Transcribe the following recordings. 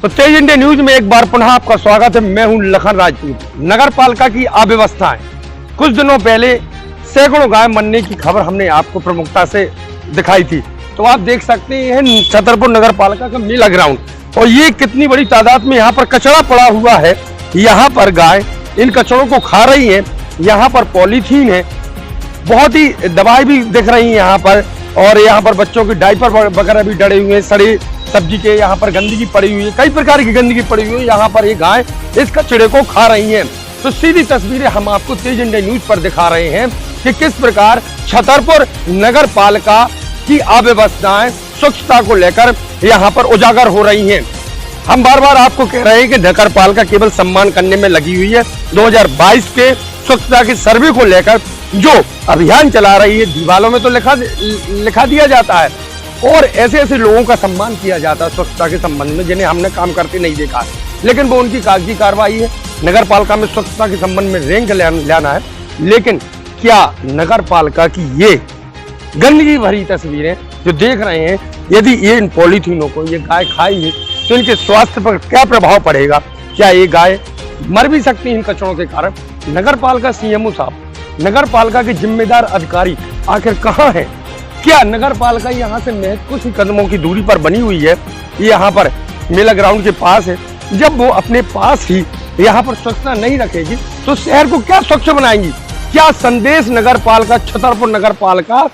तो तेज India news में एक बार पुनः आपका स्वागत है। मैं हूं लखन राजपूत। नगर पालिका की अव्यवस्थाएं। कुछ दिनों पहले सैकड़ों गाय मरने की खबर हमने आपको प्रमुखता से दिखाई थी। तो आप देख सकते हैं छतरपुर नगर पालिका का मेला ग्राउंड और ये कितनी बड़ी तादाद में यहाँ पर कचरा पड़ा हुआ है। यहाँ पर गाय इन कचड़ों को खा रही है। यहाँ पर पॉलीथीन है, बहुत ही दवाई भी दिख रही है यहाँ पर, और यहाँ पर बच्चों के डायपर वगैरह भी डले हुए हैं, सड़े सब्जी के यहाँ पर गंदगी पड़ी हुई है, कई प्रकार की गंदगी पड़ी हुई है। यहाँ पर ये गाय इस कचड़े को खा रही हैं। तो सीधी तस्वीरें हम आपको तेज इंडिया न्यूज पर दिखा रहे हैं कि किस प्रकार छतरपुर नगर पालिका की अव्यवस्थाएं स्वच्छता को लेकर यहाँ पर उजागर हो रही हैं। हम बार बार आपको कह रहे हैं कि नगर पालिका केवल सम्मान करने में लगी हुई है। 2022 के स्वच्छता के सर्वे को लेकर जो अभियान चला रही है, दीवालों में तो लिखा दिया जाता है और ऐसे ऐसे लोगों का सम्मान किया जाता है स्वच्छता के संबंध में जिन्हें हमने काम करते नहीं देखा, लेकिन वो उनकी कागजी कार्रवाई है। नगर पालिका में स्वच्छता के संबंध में रैंक लाना है, लेकिन क्या नगर पालिका की ये गंदगी भरी तस्वीरें जो देख रहे हैं, यदि ये इन पॉलीथीनों को ये गाय खाएंगी तो इनके स्वास्थ्य पर क्या प्रभाव पड़ेगा? क्या ये गाय मर भी सकती है इन कचड़ों के कारण? नगर पालिका सीएमओ साहब, नगर पालिका के जिम्मेदार अधिकारी आखिर कहाँ हैं? क्या नगर पालिका यहाँ से महज कुछ ही कदमों की दूरी पर बनी हुई है? ये यहाँ पर मेला ग्राउंड के पास है। जब वो अपने पास ही यहाँ पर स्वच्छता नहीं रखेगी तो शहर को क्या स्वच्छ बनाएंगी? क्या संदेश नगर पालिका, छतरपुर नगर पालिका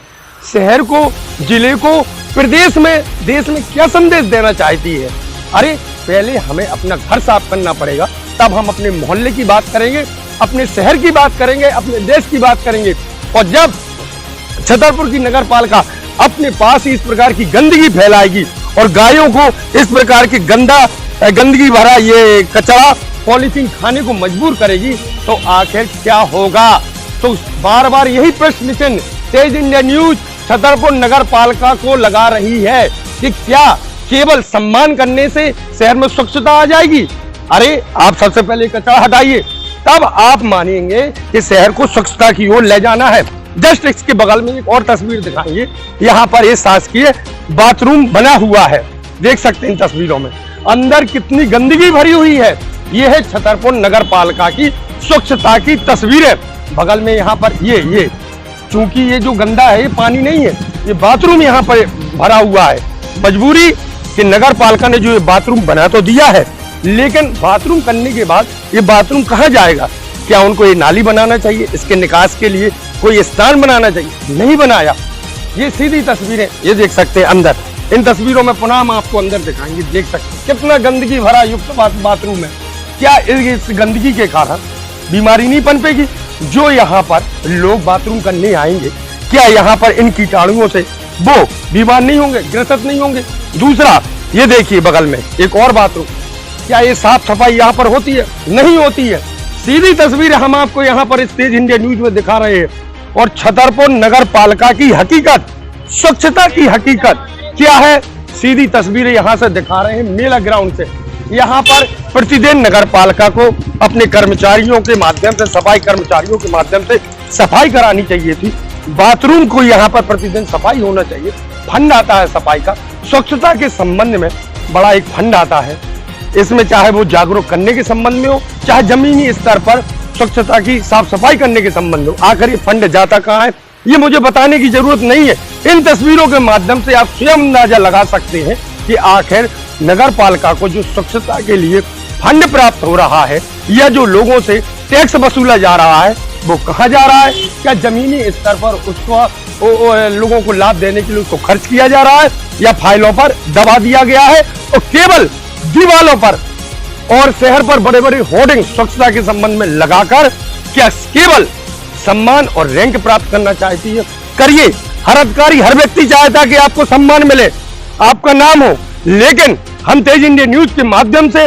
शहर को, जिले को, प्रदेश में, देश में क्या संदेश देना चाहती है? अरे पहले हमें अपना घर साफ करना पड़ेगा, तब हम अपने मोहल्ले की बात करेंगे, अपने शहर की बात करेंगे, अपने देश की बात करेंगे। और जब छतरपुर की नगर पालिका अपने पास ही इस प्रकार की गंदगी फैलाएगी और गायों को इस प्रकार की गंदगी भरा ये कचरा पॉलीथीन खाने को मजबूर करेगी तो आखिर क्या होगा? तो बार बार यही प्रश्न चिन्ह तेज इंडिया न्यूज छतरपुर नगर पालिका को लगा रही है कि क्या केवल सम्मान करने से शहर में स्वच्छता आ जाएगी? अरे आप सबसे पहले कचरा हटाइए, तब आप मानेंगे कि शहर को स्वच्छता की ओर ले जाना है। जस्ट इसके बगल में एक और तस्वीर दिखाएंगे। यहाँ पर ये शासकीय बाथरूम बना हुआ है, देख सकते हैं इन तस्वीरों में अंदर कितनी गंदगी भरी हुई है। ये है छतरपुर नगर पालिका की स्वच्छता की तस्वीरें। बगल में यहाँ पर ये चूंकि ये जो गंदा है ये पानी नहीं है, ये बाथरूम यहाँ पर भरा हुआ है। मजबूरी कि नगर पालिका ने जो ये बाथरूम बना तो दिया है, लेकिन बाथरूम करने के बाद ये बाथरूम कहाँ जाएगा? क्या उनको ये नाली बनाना चाहिए? इसके निकास के लिए कोई स्थान बनाना चाहिए? नहीं बनाया। ये सीधी तस्वीरें ये देख सकते हैं अंदर। इन तस्वीरों में पुनः हम आपको अंदर दिखाएंगे। देख सकते हैं कितना गंदगी भरा युक्त बाथरूम है। क्या इस गंदगी के कारण बीमारी नहीं पनपेगी? जो यहाँ पर लोग बाथरूम करने आएंगे, क्या यहाँ पर इन कीटाणुओं से वो बीमार नहीं होंगे, ग्रसित नहीं होंगे? दूसरा ये देखिए बगल में एक और बाथरूम, क्या ये साफ सफाई यहाँ पर होती है? नहीं होती है। सीधी तस्वीर हम आपको यहाँ पर इस तेज इंडिया न्यूज में दिखा रहे हैं। और छतरपुर नगर पालिका की हकीकत, स्वच्छता की हकीकत क्या है, सीधी तस्वीरें यहाँ से दिखा रहे हैं मेला ग्राउंड से। यहाँ पर प्रतिदिन नगर पालिका को अपने कर्मचारियों के माध्यम से, सफाई कर्मचारियों के माध्यम से सफाई करानी चाहिए थी। बाथरूम को यहाँ पर प्रतिदिन सफाई होना चाहिए। फंड आता है सफाई का, स्वच्छता के संबंध में बड़ा एक फंड आता है। इसमें चाहे वो जागरूक करने के संबंध में हो, चाहे जमीनी स्तर पर स्वच्छता की साफ सफाई करने के संबंध में हो, आखिर ये फंड जाता कहाँ है ये मुझे बताने की जरूरत नहीं है। इन तस्वीरों के माध्यम से आप स्वयं अंदाजा लगा सकते हैं कि आखिर नगर पालिका को जो स्वच्छता के लिए फंड प्राप्त हो रहा है या जो लोगों से टैक्स वसूला जा रहा है वो कहाँ जा रहा है? क्या जमीनी स्तर पर उसको लोगों को लाभ देने के लिए उसको खर्च किया जा रहा है या फाइलों पर दबा दिया गया है और केवल दीवालों पर और शहर पर बड़े बड़े होर्डिंग स्वच्छता के संबंध में लगाकर क्या केवल सम्मान और रैंक प्राप्त करना चाहती है? करिए, हर अधिकारी, हर व्यक्ति चाहता कि आपको सम्मान मिले, आपका नाम हो, लेकिन हम तेज इंडिया न्यूज के माध्यम से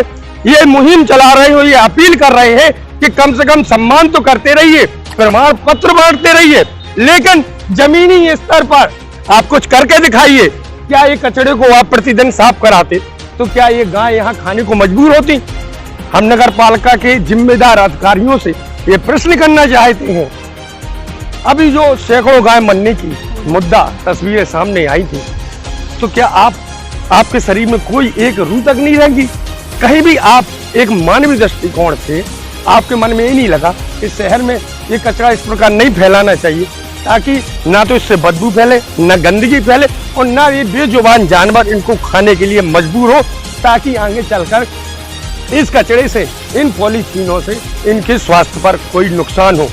ये मुहिम चला रहे हो, ये अपील कर रहे हैं कि कम से कम सम्मान तो करते रहिए, प्रमाण पत्र बांटते रहिए, लेकिन जमीनी स्तर पर आप कुछ करके दिखाइए। क्या ये कचड़े को आप प्रतिदिन साफ कराते तो क्या ये गाय यहाँ खाने को मजबूर होती? हम नगर पालिका के जिम्मेदार अधिकारियों से ये प्रश्न करना चाहते हैं। अभी जो सैकड़ों गाय मरने की मुद्दा तस्वीरें सामने आई थी, तो क्या आपके शरीर में कोई एक रूह तक नहीं रहेगी? कहीं भी आप एक मानवीय दृष्टिकोण से आपके मन में ये नहीं लगा कि शहर में ये कचरा इस प्रकार नहीं फैलाना चाहिए, ताकि ना तो इससे बदबू फैले, ना गंदगी फैले और ना ये बेजुबान जानवर इनको खाने के लिए मजबूर हो, ताकि आगे चलकर इस कचरे से, इन पॉलीथीनों से इनके स्वास्थ्य पर कोई नुकसान हो।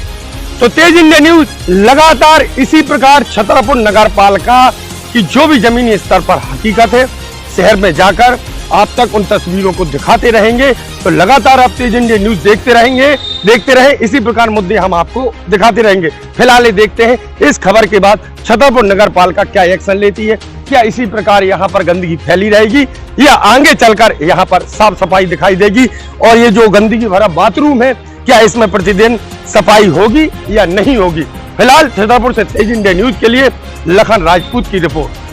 तो तेज इंडिया न्यूज लगातार इसी प्रकार छतरपुर नगर पालिका की जो भी जमीनी स्तर पर हकीकत है शहर में जाकर आप तक उन तस्वीरों को दिखाते रहेंगे। तो लगातार आप तेज इंडिया न्यूज देखते रहें, इसी प्रकार मुद्दे हम आपको दिखाते रहेंगे। फिलहाल ये देखते हैं इस खबर के बाद छतरपुर नगर पालिका क्या एक्शन लेती है, क्या इसी प्रकार यहाँ पर गंदगी फैली रहेगी या आगे चलकर यहाँ पर साफ सफाई दिखाई देगी, और ये जो गंदगी भरा बाथरूम है क्या इसमें प्रतिदिन सफाई होगी या नहीं होगी। फिलहाल छतरपुर से तेज इंडिया न्यूज के लिए लखन राजपूत की रिपोर्ट।